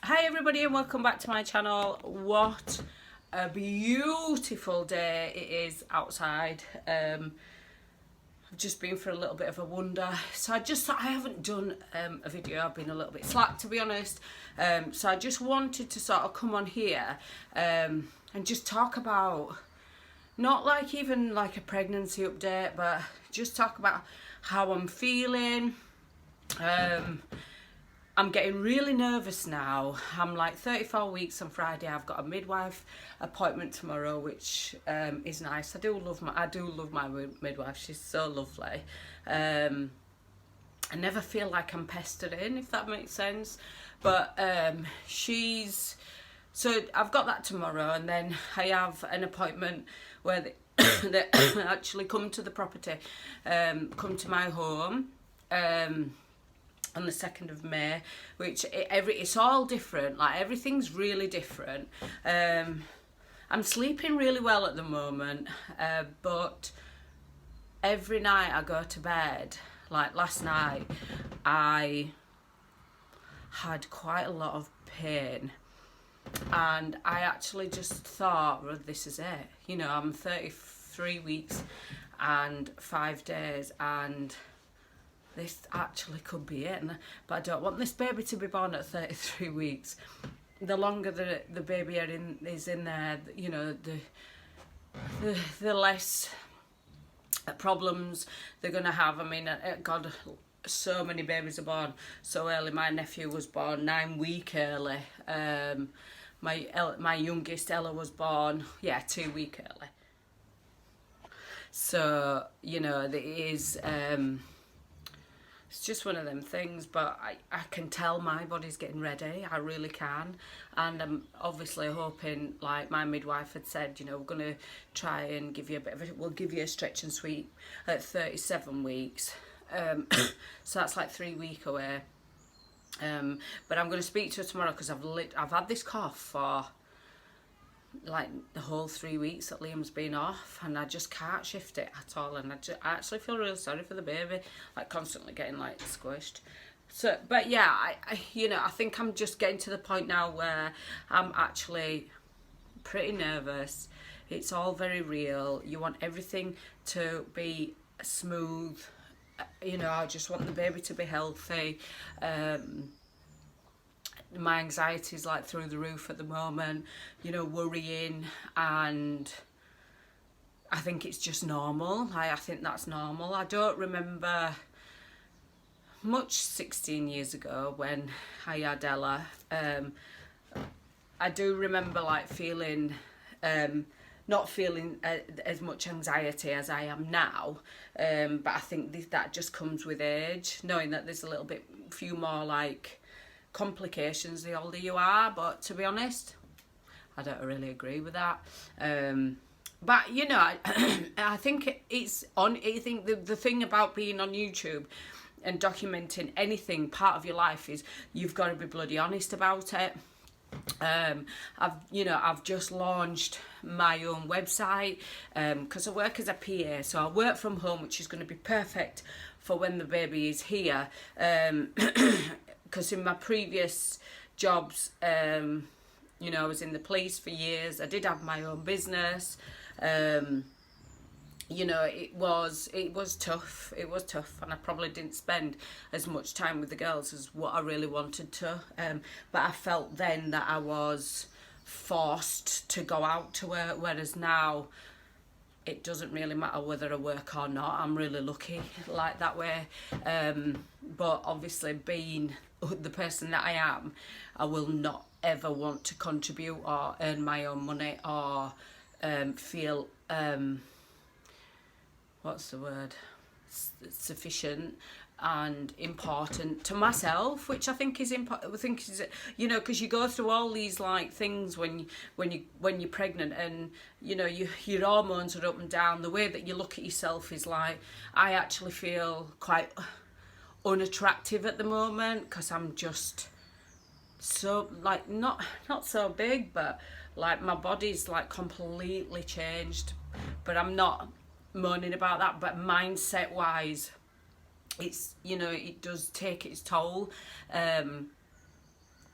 Hi everybody and welcome back to my channel. What a beautiful day it is outside. I've just been for a little bit of a wander, so I just thought I haven't done a video. I've been a little bit slack, to be honest, so I just wanted to sort of come on here and just talk about, not like even like a pregnancy update, but just talk about how I'm feeling. I'm getting really nervous now. I'm like 34 weeks on Friday. I've got a midwife appointment tomorrow, which is nice. I do love my midwife. She's so lovely. I never feel like I'm pestered in, if that makes sense. But so I've got that tomorrow, and then I have an appointment where they actually come to the property, come to my home. On the 2nd of May, which it's all different, like everything's really different. I'm sleeping really well at the moment, but every night I go to bed, like last night I had quite a lot of pain, and I actually just thought, well, this is it, you know, I'm 33 weeks and 5 days, and this actually could be it. But I don't want this baby to be born at 33 weeks. The longer the baby is in there, you know, the less problems they're going to have. I mean, God, so many babies are born so early. My nephew was born 9 weeks early. My youngest, Ella, was born, 2 weeks early. So, you know, it is... it's just one of them things, but I can tell my body's getting ready. I really can. And I'm obviously hoping, like my midwife had said, you know, we're going to try and give you we'll give you a stretch and sweep at 37 weeks. So that's like 3 weeks away. But I'm going to speak to her tomorrow, because I've had this cough for like the whole 3 weeks that Liam's been off, and I just can't shift it at all, and I actually feel really sorry for the baby, like constantly getting like squished. So, but yeah, I you know, I think I'm just getting to the point now where I'm actually pretty nervous. It's all very real. You want everything to be smooth, you know. I just want the baby to be healthy. My anxiety is like through the roof at the moment, you know, worrying, and I think it's just normal. I think that's normal. I don't remember much 16 years ago when I had Ella. I do remember like feeling, not feeling as much anxiety as I am now, but I think that just comes with age, knowing that there's a few more like complications the older you are. But to be honest, I don't really agree with that. But you know, I think it's on. I think the thing about being on YouTube and documenting anything part of your life is you've got to be bloody honest about it. I've just launched my own website because I work as a PA, so I work from home, which is going to be perfect for when the baby is here. Because in my previous jobs, you know, I was in the police for years. I did have my own business. You know, it was tough. It was tough, and I probably didn't spend as much time with the girls as what I really wanted to. But I felt then that I was forced to go out to work, whereas now it doesn't really matter whether I work or not. I'm really lucky like that way. But obviously, being the person that I am, I will not ever want to contribute or earn my own money or feel what's the word, sufficient and important to myself, which I think is important. I think is, you know, because you go through all these like things when you're pregnant, and you know, your hormones are up and down. The way that you look at yourself is like, I actually feel quite unattractive at the moment, because I'm just so like not so big, but like my body's like completely changed. But I'm not moaning about that. But mindset wise, it's, you know, it does take its toll.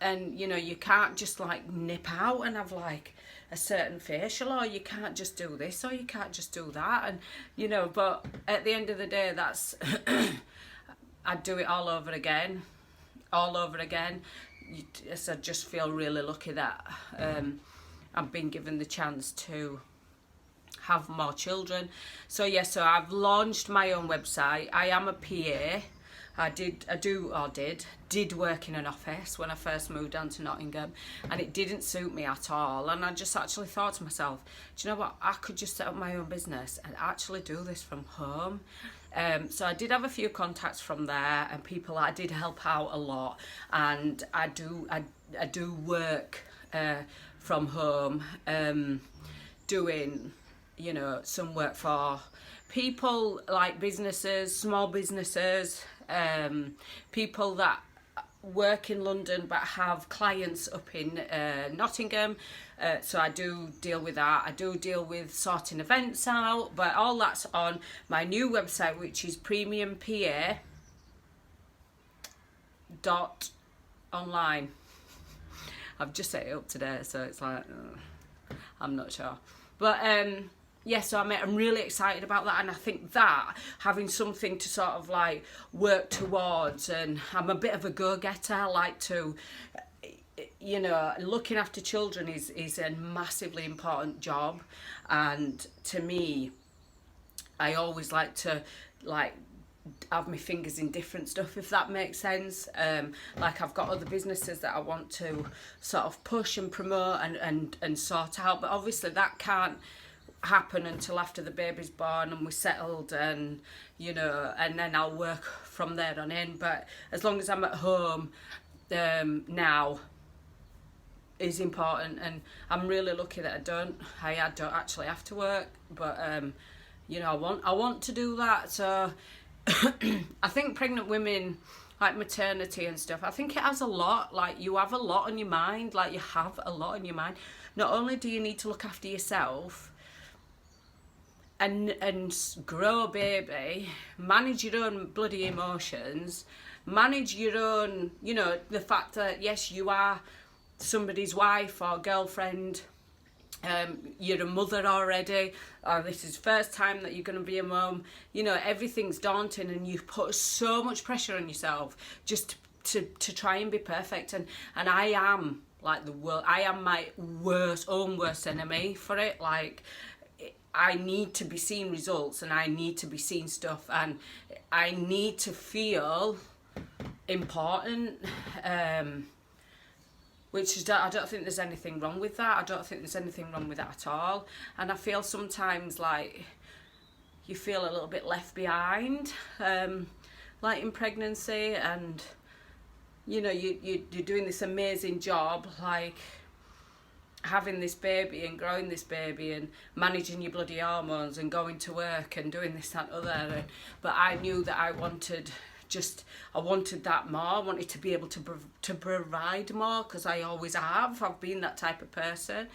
and you know, you can't just like nip out and have like a certain facial, or you can't just do this, or you can't just do that, and you know, but at the end of the day, that's I'd do it all over again. Yes, I just feel really lucky that I've been given the chance to have more children. So yeah, so I've launched my own website. I am a PA. I did work in an office when I first moved down to Nottingham, and it didn't suit me at all. And I just actually thought to myself, do you know what, I could just set up my own business and actually do this from home. So I did have a few contacts from there, and people I did help out a lot, and I do work from home, doing, you know, some work for people like businesses, small businesses, people that work in London but have clients up in Nottingham. So I do deal with that. I do deal with sorting events out, but all that's on my new website, which is premiumpa.online. I've just set it up today, so it's like, I'm not sure. But yeah, so I'm really excited about that, and I think that having something to sort of like work towards, and I'm a bit of a go-getter. I like to, you know, looking after children is a massively important job, and to me, I always like to like have my fingers in different stuff, if that makes sense. Like I've got other businesses that I want to sort of push and promote and sort out, but obviously that can't happen until after the baby's born and we're settled, and you know, and then I'll work from there on in. But as long as I'm at home now is important, and I'm really lucky that I don't actually have to work, but you know, I want to do that. So I think pregnant women, like maternity and stuff, I think it has a lot, like you have a lot on your mind, like you have a lot on your mind. Not only do you need to look after yourself and grow a baby, manage your own bloody emotions, manage your own, you know, the fact that yes, you are somebody's wife or girlfriend, you're a mother already, or this is first time that you're going to be a mum, you know, everything's daunting, and you put so much pressure on yourself just to try and be perfect, and I am like I am my own worst enemy for it. Like I need to be seeing results, and I need to be seeing stuff, and I need to feel important, which is, I don't think there's anything wrong with that. I don't think there's anything wrong with that at all. And I feel sometimes like you feel a little bit left behind, like in pregnancy, and you know, you're doing this amazing job, like having this baby and growing this baby and managing your bloody hormones and going to work and doing this, that, and other. But I knew that I wanted that more. I wanted to be able to provide more, because I always have. I've been that type of person.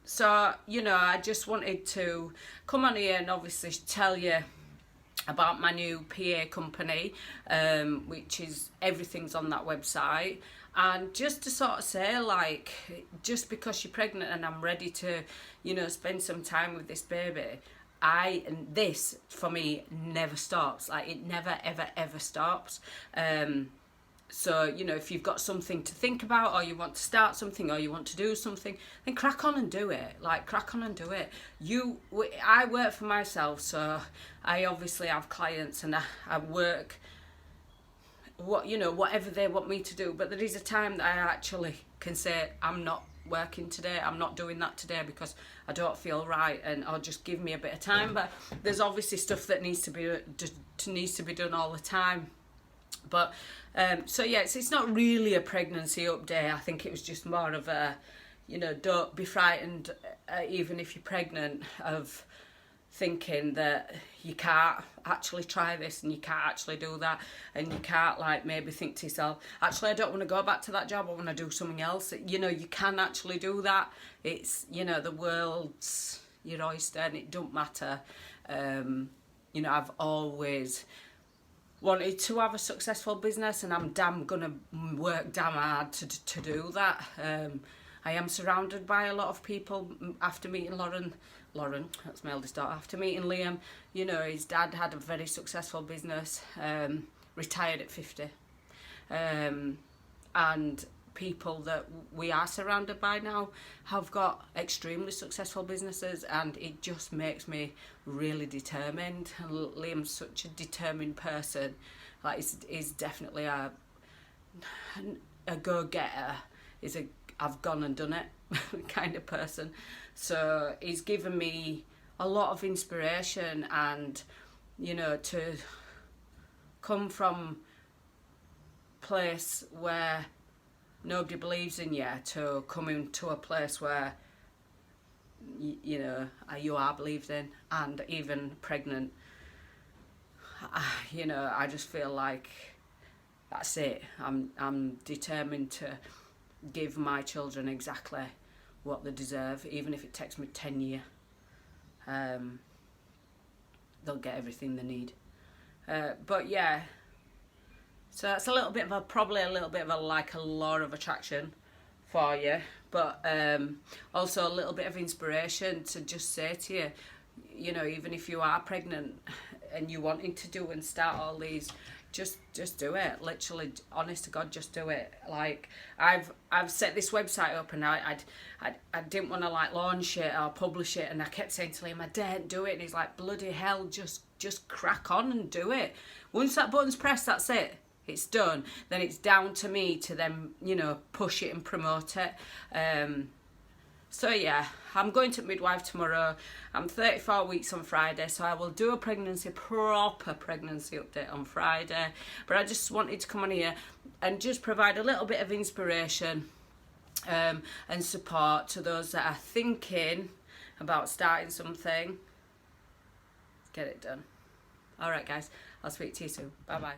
So, you know, I just wanted to come on here and obviously tell you about my new PA company, which is, everything's on that website. And just to sort of say, like, just because you're pregnant and I'm ready to, you know, spend some time with this baby, and this for me never stops. Like it never ever stops. So, you know, if you've got something to think about, or you want to start something, or you want to do something, then crack on and do it. Like, crack on and do it. I work for myself, so I obviously have clients, and I work whatever they want me to do. But there is a time that I actually can say, I'm not working today, I'm not doing that today because I don't feel right, and I'll just give me a bit of time. But there's obviously stuff that needs to be done all the time. But so yeah, it's not really a pregnancy update. I think it was just more of a, you know, don't be frightened, even if you're pregnant, of thinking that you can't actually try this and you can't actually do that, and you can't like maybe think to yourself, actually I don't want to go back to that job, I want to do something else. You know, you can actually do that. It's, you know, the world's your oyster, and it don't matter. You know, I've always wanted to have a successful business, and I'm gonna work damn hard to do that. I am surrounded by a lot of people after meeting Lauren, that's my eldest daughter, after meeting Liam. You know, his dad had a very successful business, retired at 50. And people that we are surrounded by now have got extremely successful businesses, and it just makes me really determined. And Liam's such a determined person. Like, he's definitely a go-getter. He's a I've gone and done it kind of person. So he's given me a lot of inspiration, and you know, to come from a place where nobody believes in you to coming to a place where you know, you are believed in, and even pregnant, you know, I just feel like that's it. I'm determined to give my children exactly what they deserve, even if it takes me 10 years. They'll get everything they need. But yeah, so that's a little bit of a, probably a little bit of a, like a law of attraction for you, but also a little bit of inspiration to just say to you, you know, even if you are pregnant and you're wanting to do and start all these, just do it. Literally, honest to God, just do it. Like, I've set this website up, and I didn't want to like launch it or publish it, and I kept saying to him, I daren't do it, and he's like, bloody hell, just crack on and do it. Once that button's pressed, that's it. It's done. Then it's down to me to then, you know, push it and promote it. So yeah, I'm going to midwife tomorrow. I'm 34 weeks on Friday, so I will do a proper pregnancy update on Friday. But I just wanted to come on here and just provide a little bit of inspiration and support to those that are thinking about starting something. Get it done. All right, guys, I'll speak to you soon. Bye-bye.